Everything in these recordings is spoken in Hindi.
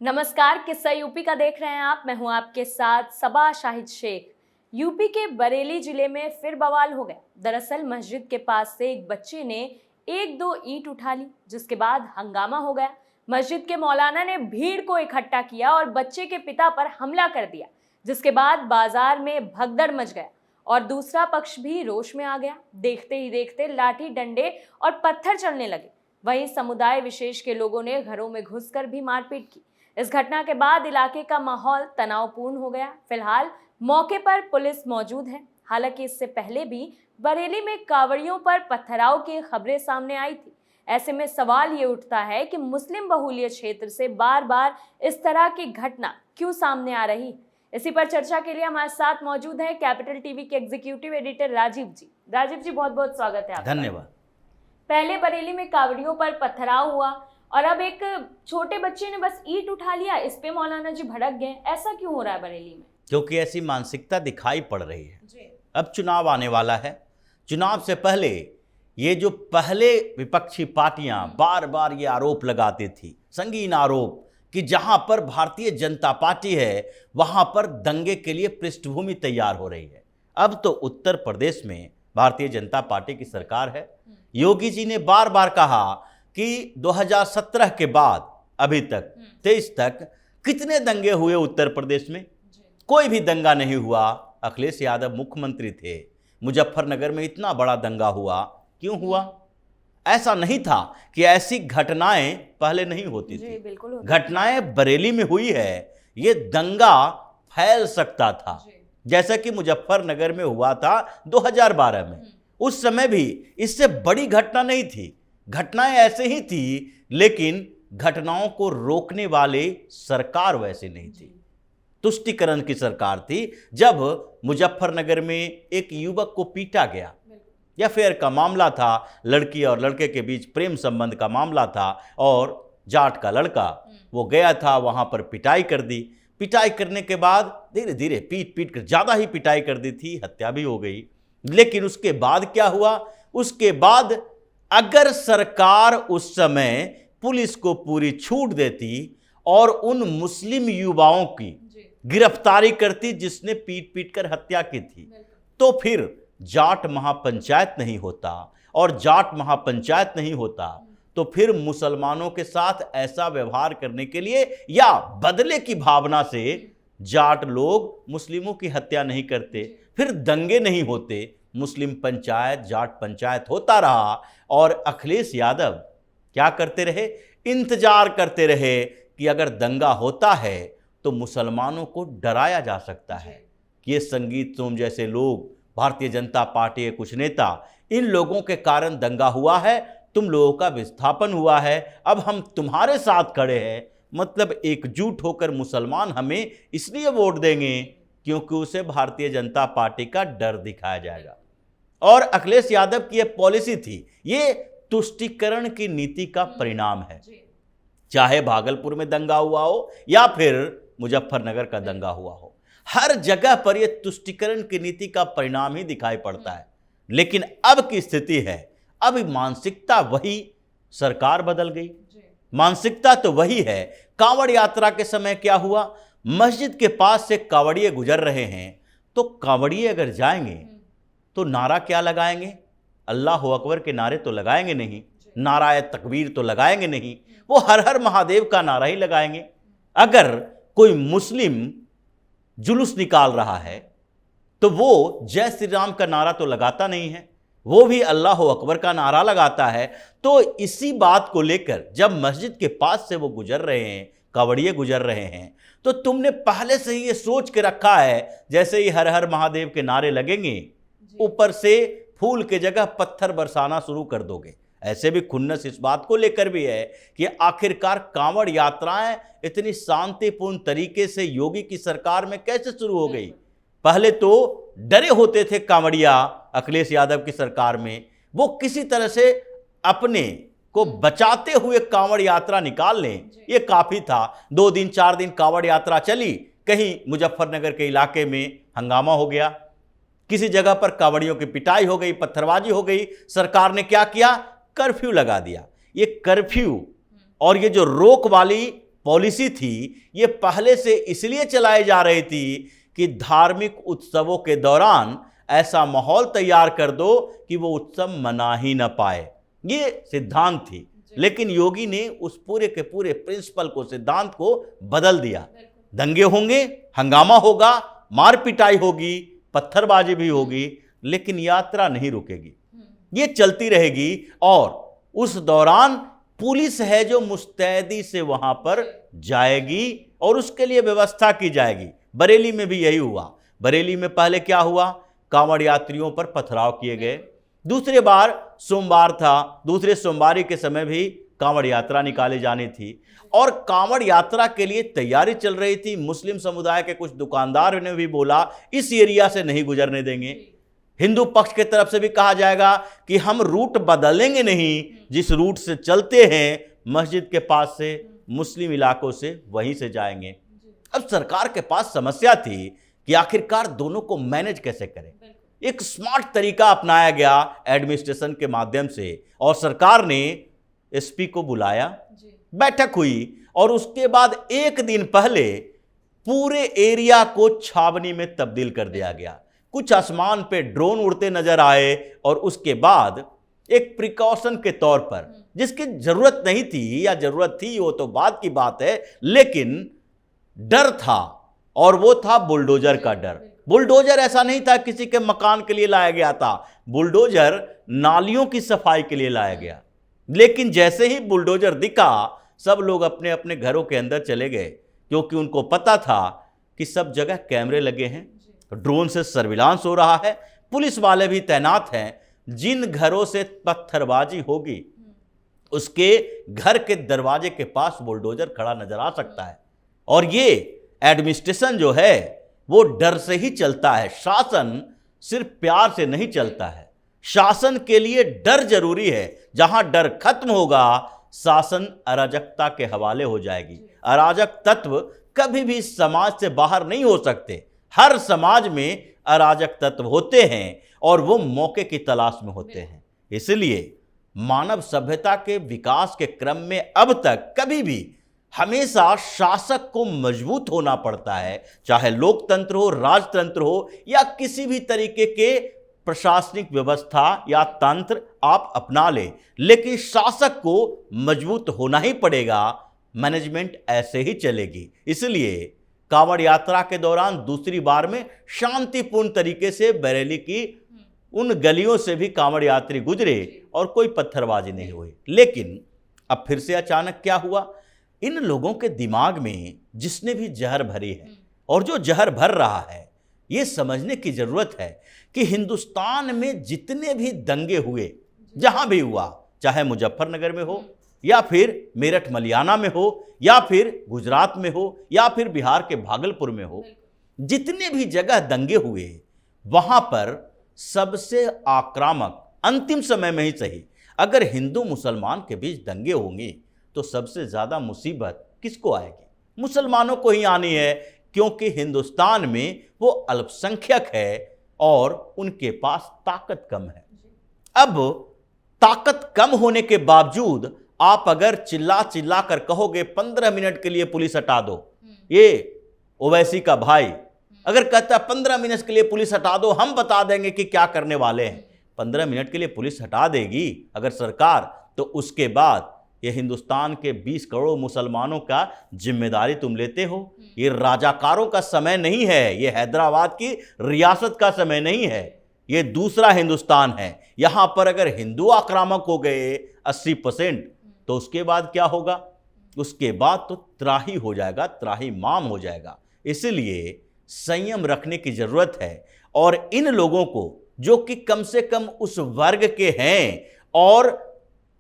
नमस्कार, किस्सा यूपी का देख रहे हैं आप। मैं हूं आपके साथ सबा शाहिद शेख। यूपी के बरेली जिले में फिर बवाल हो गया। दरअसल मस्जिद के पास से एक बच्चे ने एक दो ईंट उठा ली, जिसके बाद हंगामा हो गया। मस्जिद के मौलाना ने भीड़ को इकट्ठा किया और बच्चे के पिता पर हमला कर दिया, जिसके बाद बाजार में भगदड़ मच गया और दूसरा पक्ष भी रोष में आ गया। देखते ही देखते लाठी डंडे और पत्थर चलने लगे। वहीं समुदाय विशेष के लोगों ने घरों में घुसकर भी मारपीट की। इस घटना के बाद इलाके का माहौल तनावपूर्ण हो गया। फिलहाल मौके पर पुलिस मौजूद है। हालांकि इससे पहले भी बरेली में कांवड़ियों पर पथराव की खबरें सामने आई थी। ऐसे में सवाल ये उठता है कि मुस्लिम बहुल्य क्षेत्र से बार बार इस तरह की घटना क्यों सामने आ रही। इसी पर चर्चा के लिए हमारे साथ मौजूद है कैपिटल टीवी के एग्जीक्यूटिव एडिटर राजीव जी। राजीव जी, बहुत बहुत स्वागत है आपका। धन्यवाद। पहले बरेली में कांवड़ियों पर पथराव हुआ और अब एक छोटे बच्चे ने बस ईंट उठा लिया, इस पे मौलाना जी भड़क गए। ऐसा क्यों हो रहा है बरेली में? क्योंकि ऐसी मानसिकता दिखाई पड़ रही है जी। अब चुनाव आने वाला है। चुनाव से पहले ये जो पहले विपक्षी पार्टियां बार बार ये आरोप लगाती थी, संगीन आरोप, कि जहां पर भारतीय जनता पार्टी है वहां पर दंगे के लिए पृष्ठभूमि तैयार हो रही है। अब तो उत्तर प्रदेश में भारतीय जनता पार्टी की सरकार है। योगी जी ने बार बार कहा कि 2017 के बाद अभी तक 23 तक कितने दंगे हुए उत्तर प्रदेश में? कोई भी दंगा नहीं हुआ। अखिलेश यादव मुख्यमंत्री थे, मुजफ्फरनगर में इतना बड़ा दंगा हुआ, क्यों हुआ? ऐसा नहीं था कि ऐसी घटनाएं पहले नहीं होती थी। घटनाएं बरेली में हुई है, ये दंगा फैल सकता था, जैसा कि मुजफ्फरनगर में हुआ था 2012 में। उस समय भी इससे बड़ी घटना नहीं थी, घटनाएं ऐसे ही थी, लेकिन घटनाओं को रोकने वाले सरकार वैसे नहीं थी। तुष्टीकरण की सरकार थी। जब मुजफ्फरनगर में एक युवक को पीटा गया, या अफेयर का मामला था, लड़की और लड़के के बीच प्रेम संबंध का मामला था, और जाट का लड़का वो गया था, वहां पर पिटाई कर दी। पिटाई करने के बाद धीरे धीरे पीट पीट कर ज्यादा ही पिटाई कर दी थी, हत्या भी हो गई। लेकिन उसके बाद क्या हुआ? उसके बाद अगर सरकार उस समय पुलिस को पूरी छूट देती और उन मुस्लिम युवाओं की गिरफ्तारी करती जिसने पीट पीट कर हत्या की थी, तो फिर जाट महापंचायत नहीं होता, और जाट महापंचायत नहीं होता तो फिर मुसलमानों के साथ ऐसा व्यवहार करने के लिए या बदले की भावना से जाट लोग मुस्लिमों की हत्या नहीं करते, फिर दंगे नहीं होते। मुस्लिम पंचायत, जाट पंचायत होता रहा, और अखिलेश यादव क्या करते रहे? इंतजार करते रहे कि अगर दंगा होता है तो मुसलमानों को डराया जा सकता है कि ये संगीत सोम जैसे लोग, भारतीय जनता पार्टी के कुछ नेता, इन लोगों के कारण दंगा हुआ है, तुम लोगों का विस्थापन हुआ है, अब हम तुम्हारे साथ खड़े हैं। मतलब एकजुट होकर मुसलमान हमें इसलिए वोट देंगे क्योंकि उसे भारतीय जनता पार्टी का डर दिखाया जाएगा। और अखिलेश यादव की यह पॉलिसी थी, ये तुष्टीकरण की नीति का परिणाम है। चाहे भागलपुर में दंगा हुआ हो या फिर मुजफ्फरनगर का दंगा हुआ हो, हर जगह पर यह तुष्टीकरण की नीति का परिणाम ही दिखाई पड़ता है। लेकिन अब की स्थिति है, अब मानसिकता वही, सरकार बदल गई, मानसिकता तो वही है। कांवड़ यात्रा के समय क्या हुआ? मस्जिद के पास से कांवड़िए गुजर रहे हैं, तो कांवड़िए अगर जाएंगे तो नारा क्या लगाएंगे? अल्लाह अकबर के नारे तो लगाएंगे नहीं, नाराए तकबीर तो लगाएंगे नहीं, वो हर हर महादेव का नारा ही लगाएंगे। अगर कोई मुस्लिम जुलूस निकाल रहा है तो वो जय श्री राम का नारा तो लगाता नहीं है, वो भी अल्लाह अकबर का नारा लगाता है। तो इसी बात को लेकर जब मस्जिद के पास से वो गुजर रहे हैं, कांवड़िए गुजर रहे हैं, तो तुमने पहले से ही ये सोच के रखा है जैसे ही हर हर महादेव के नारे लगेंगे, ऊपर से फूल के जगह पत्थर बरसाना शुरू कर दोगे। ऐसे भी खुन्नस इस बात को लेकर भी है कि आखिरकार कांवड़ यात्राएं इतनी शांतिपूर्ण तरीके से योगी की सरकार में कैसे शुरू हो गई? पहले तो डरे होते थे कांवड़िया अखिलेश यादव की सरकार में, वो किसी तरह से अपने को बचाते हुए कांवड़ यात्रा निकाल लें, ये काफी था। 2 दिन 4 दिन कांवड़ यात्रा चली, कहीं मुजफ्फरनगर के इलाके में हंगामा हो गया, किसी जगह पर कांवड़ियों की पिटाई हो गई, पत्थरबाजी हो गई। सरकार ने क्या किया? कर्फ्यू लगा दिया। ये कर्फ्यू और ये जो रोक वाली पॉलिसी थी, ये पहले से इसलिए चलाई जा रही थी कि धार्मिक उत्सवों के दौरान ऐसा माहौल तैयार कर दो कि वो उत्सव मना ही न पाए। ये सिद्धांत थी, लेकिन योगी ने उस पूरे के पूरे प्रिंसिपल को, सिद्धांत को बदल दिया। दंगे होंगे, हंगामा होगा, मार पिटाई होगी, पत्थरबाजी भी होगी, लेकिन यात्रा नहीं रुकेगी, ये चलती रहेगी। और उस दौरान पुलिस है जो मुस्तैदी से वहां पर जाएगी और उसके लिए व्यवस्था की जाएगी। बरेली में भी यही हुआ। बरेली में पहले क्या हुआ, कांवड़ यात्रियों पर पथराव किए गए। दूसरे बार सोमवार था, दूसरे सोमवारी के समय भी कांवड़ यात्रा निकाली जानी थी और कांवड़ यात्रा के लिए तैयारी चल रही थी। मुस्लिम समुदाय के कुछ दुकानदार ने भी बोला इस एरिया से नहीं गुजरने देंगे। हिंदू पक्ष के तरफ से भी कहा जाएगा कि हम रूट बदलेंगे नहीं, जिस रूट से चलते हैं मस्जिद के पास से, मुस्लिम इलाकों से, वहीं से जाएंगे। अब सरकार के पास समस्या थी कि आखिरकार दोनों को मैनेज कैसे करें। एक स्मार्ट तरीका अपनाया गया एडमिनिस्ट्रेशन के माध्यम से और सरकार ने एसपी को बुलाया, बैठक हुई और उसके बाद एक दिन पहले पूरे एरिया को छावनी में तब्दील कर दिया गया। कुछ आसमान पे ड्रोन उड़ते नजर आए और उसके बाद एक प्रिकॉशन के तौर पर, जिसकी जरूरत नहीं थी या जरूरत थी वो तो बाद की बात है, लेकिन डर था और वो था बुलडोजर का डर। बुलडोजर ऐसा नहीं था किसी के मकान के लिए लाया गया था, बुलडोजर नालियों की सफाई के लिए लाया गया। लेकिन जैसे ही बुलडोजर दिखा सब लोग अपने अपने घरों के अंदर चले गए, क्योंकि उनको पता था कि सब जगह कैमरे लगे हैं, ड्रोन से सर्विलांस हो रहा है, पुलिस वाले भी तैनात हैं। जिन घरों से पत्थरबाजी होगी उसके घर के दरवाजे के पास बुलडोजर खड़ा नजर आ सकता है। और ये एडमिनिस्ट्रेशन जो है वो डर से ही चलता है। शासन सिर्फ प्यार से नहीं चलता है, शासन के लिए डर जरूरी है। जहां डर खत्म होगा शासन अराजकता के हवाले हो जाएगी। अराजक तत्व कभी भी समाज से बाहर नहीं हो सकते। हर समाज में अराजक तत्व होते हैं और वो मौके की तलाश में होते हैं। इसलिए मानव सभ्यता के विकास के क्रम में अब तक कभी भी हमेशा शासक को मजबूत होना पड़ता है, चाहे लोकतंत्र हो, राजतंत्र हो या किसी भी तरीके के प्रशासनिक व्यवस्था या तंत्र आप अपना ले, लेकिन शासक को मजबूत होना ही पड़ेगा। मैनेजमेंट ऐसे ही चलेगी। इसलिए कांवड़ यात्रा के दौरान दूसरी बार में शांतिपूर्ण तरीके से बरेली की उन गलियों से भी कांवड़ यात्री गुजरे और कोई पत्थरबाजी नहीं हुई। लेकिन अब फिर से अचानक क्या हुआ, इन लोगों के दिमाग में जिसने भी जहर भरी है और जो जहर भर रहा है, ये समझने की जरूरत है कि हिंदुस्तान में जितने भी दंगे हुए, जहां भी हुआ, चाहे मुजफ्फरनगर में हो या फिर मेरठ मलियाना में हो या फिर गुजरात में हो या फिर बिहार के भागलपुर में हो, जितने भी जगह दंगे हुए वहां पर सबसे आक्रामक, अंतिम समय में ही सही, अगर हिंदू मुसलमान के बीच दंगे होंगे तो सबसे ज्यादा मुसीबत किसको आएगी? मुसलमानों को ही आनी है, क्योंकि हिंदुस्तान में वो अल्पसंख्यक है और उनके पास ताकत कम है। अब ताकत कम होने के बावजूद आप अगर चिल्ला चिल्ला कर कहोगे 15 मिनट के लिए पुलिस हटा दो, ये ओवैसी का भाई अगर कहता है 15 मिनट के लिए पुलिस हटा दो, हम बता देंगे कि क्या करने वाले हैं। 15 मिनट के लिए पुलिस हटा देगी अगर सरकार, तो उसके बाद ये हिंदुस्तान के 20 करोड़ मुसलमानों का जिम्मेदारी तुम लेते हो। ये राजाकारों का समय नहीं है, ये हैदराबाद की रियासत का समय नहीं है, ये दूसरा हिंदुस्तान है। यहां पर अगर हिंदू आक्रामक हो गए 80%, तो उसके बाद क्या होगा? उसके बाद तो त्राही हो जाएगा, त्राही माम हो जाएगा। इसलिए संयम रखने की जरूरत है और इन लोगों को जो कि कम से कम उस वर्ग के हैं और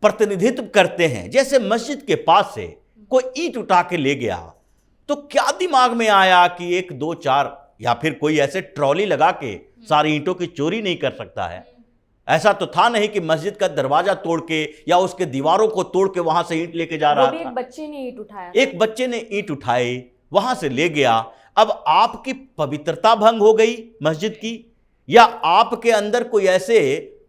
प्रतिनिधित्व करते हैं, जैसे मस्जिद के पास से कोई ईंट उठा के ले गया तो क्या दिमाग में आया कि 1 2 4 या फिर कोई ऐसे ट्रॉली लगा के सारी ईंटों की चोरी नहीं कर सकता है? ऐसा तो था नहीं कि मस्जिद का दरवाजा तोड़ के या उसके दीवारों को तोड़ के वहां से ईंट लेके जा रहा था। एक बच्चे ने ईंट उठाया, एक बच्चे ने ईंट उठाई, वहां से ले गया। अब आपकी पवित्रता भंग हो गई मस्जिद की, या आपके अंदर कोई ऐसे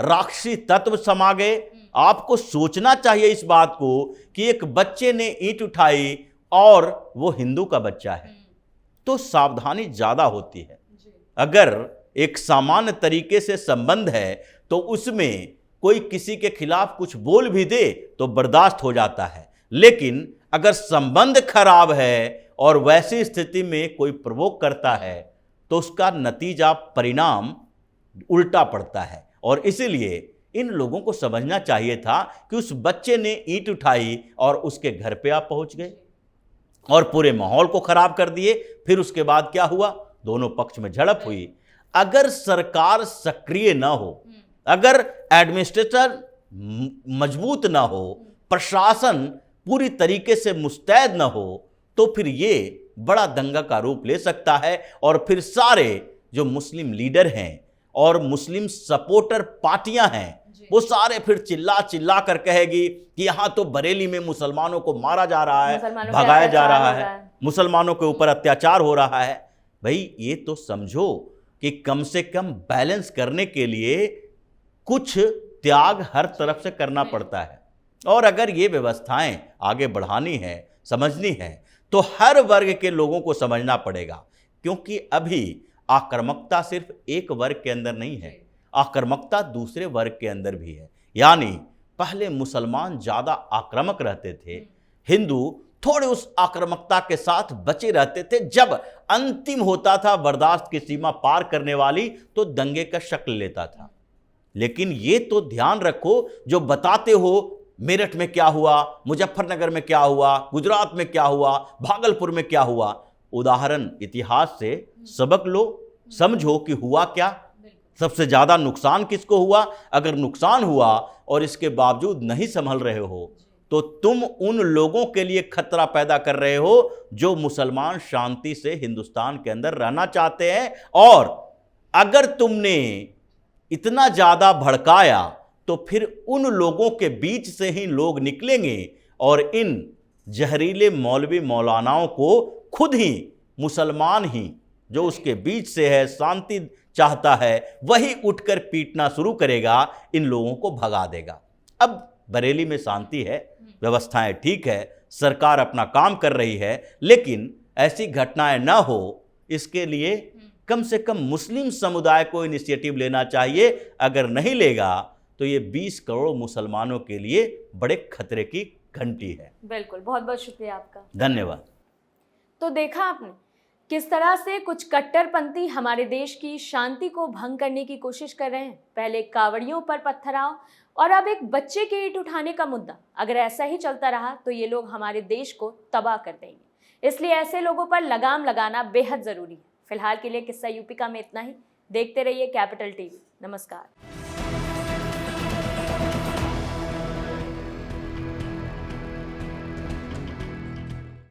राक्षसी तत्व समा गए? आपको सोचना चाहिए इस बात को कि एक बच्चे ने ईंट उठाई, और वो हिंदू का बच्चा है तो सावधानी ज़्यादा होती है। अगर एक सामान्य तरीके से संबंध है तो उसमें कोई किसी के खिलाफ कुछ बोल भी दे तो बर्दाश्त हो जाता है, लेकिन अगर संबंध खराब है और वैसी स्थिति में कोई प्रवोक करता है तो उसका नतीजा परिणाम उल्टा पड़ता है। और इसीलिए इन लोगों को समझना चाहिए था कि उस बच्चे ने ईंट उठाई और उसके घर पे आप पहुंच गए और पूरे माहौल को खराब कर दिए। फिर उसके बाद क्या हुआ, दोनों पक्ष में झड़प हुई। अगर सरकार सक्रिय ना हो, अगर एडमिनिस्ट्रेटर मजबूत ना हो, प्रशासन पूरी तरीके से मुस्तैद ना हो, तो फिर ये बड़ा दंगा का रूप ले सकता है और फिर सारे जो मुस्लिम लीडर हैं और मुस्लिम सपोर्टर पार्टियां हैं वो सारे फिर चिल्ला चिल्ला कर कहेगी कि यहां तो बरेली में मुसलमानों को मारा जा रहा है, भगाया जा रहा है, मुसलमानों के ऊपर अत्याचार हो रहा है। भाई ये तो समझो कि कम से कम बैलेंस करने के लिए कुछ त्याग हर तरफ से करना पड़ता है। और अगर ये व्यवस्थाएं आगे बढ़ानी है, समझनी है, तो हर वर्ग के लोगों को समझना पड़ेगा, क्योंकि अभी आक्रामकता सिर्फ एक वर्ग के अंदर नहीं है, आक्रामकता दूसरे वर्ग के अंदर भी है। यानी पहले मुसलमान ज़्यादा आक्रामक रहते थे, हिंदू थोड़े उस आक्रामकता के साथ बचे रहते थे। जब अंतिम होता था बर्दाश्त की सीमा पार करने वाली तो दंगे का शक्ल लेता था। लेकिन ये तो ध्यान रखो, जो बताते हो मेरठ में क्या हुआ, मुजफ्फरनगर में क्या हुआ, गुजरात में क्या हुआ, भागलपुर में क्या हुआ, उदाहरण इतिहास से सबक लो, समझो कि हुआ क्या, सबसे ज़्यादा नुकसान किसको हुआ। अगर नुकसान हुआ और इसके बावजूद नहीं संभल रहे हो तो तुम उन लोगों के लिए खतरा पैदा कर रहे हो जो मुसलमान शांति से हिंदुस्तान के अंदर रहना चाहते हैं। और अगर तुमने इतना ज़्यादा भड़काया तो फिर उन लोगों के बीच से ही लोग निकलेंगे और इन जहरीले मौलवी मौलानाओं को खुद ही मुसलमान ही जो उसके बीच से है, शांति चाहता है, वही उठकर पीटना शुरू करेगा, इन लोगों को भगा देगा। अब बरेली में शांति है, व्यवस्थाएं ठीक है, सरकार अपना काम कर रही है, लेकिन ऐसी घटनाएं ना हो इसके लिए कम से कम मुस्लिम समुदाय को इनिशिएटिव लेना चाहिए। अगर नहीं लेगा तो ये 20 करोड़ मुसलमानों के लिए बड़े खतरे की घंटी है। बिल्कुल, बहुत बहुत शुक्रिया आपका, धन्यवाद। तो देखा आपने किस तरह से कुछ कट्टरपंथी हमारे देश की शांति को भंग करने की कोशिश कर रहे हैं। पहले कावड़ियों पर पत्थराव और अब एक बच्चे के ईंट उठाने का मुद्दा। अगर ऐसा ही चलता रहा तो ये लोग हमारे देश को तबाह कर देंगे, इसलिए ऐसे लोगों पर लगाम लगाना बेहद ज़रूरी है। फिलहाल के लिए किस्सा यूपी का में इतना ही। देखते रहिए कैपिटल टीवी। नमस्कार।